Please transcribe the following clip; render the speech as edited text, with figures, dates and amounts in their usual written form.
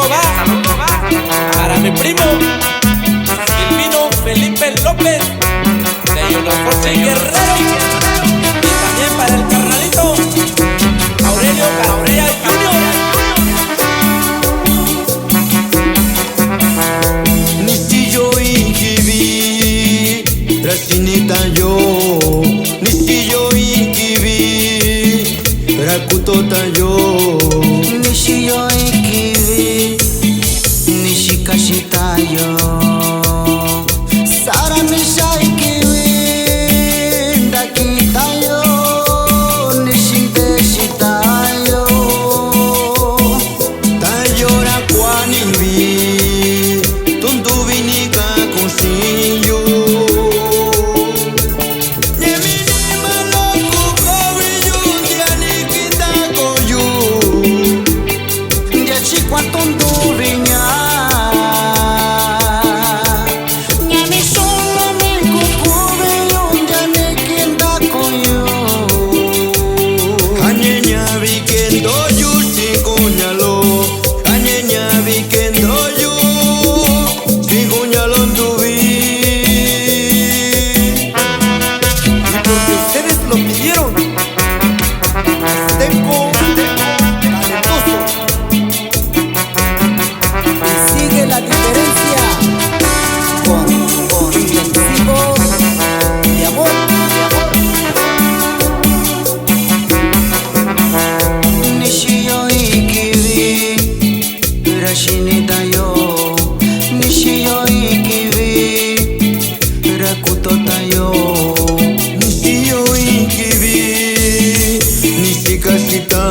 saludo va para mi primo Silvino Felipe López de Yunaforte Guerrero, y también para el carnalito Aurelio Cabrera Junior. Nisillo inkibi rasinita yo, nisillo inkibi rakutota yo, Nisillo inkibi nishikashita yo, Sara nisha inkibi ndakita yo, nishindeshita yo, tayora kwanibi tundubinika kusinyo, nyemini maloku kowiyu ndianikita koyu, ndiachikwa tonduvinya, nyamisolo mikukubi yundianikinda koyo, anyenya vikendo yu sikunyalo, anyenya vikendo yu sikunyalo ndubi. Y porque ustedes lo pidieron, Azteco talentoso. y sigue la diferencia con intensivo de amor, Nishiyo ikibi rashinita yo, Nishiyo ikibi rakutota yo, Nisillo inkibi nisikashita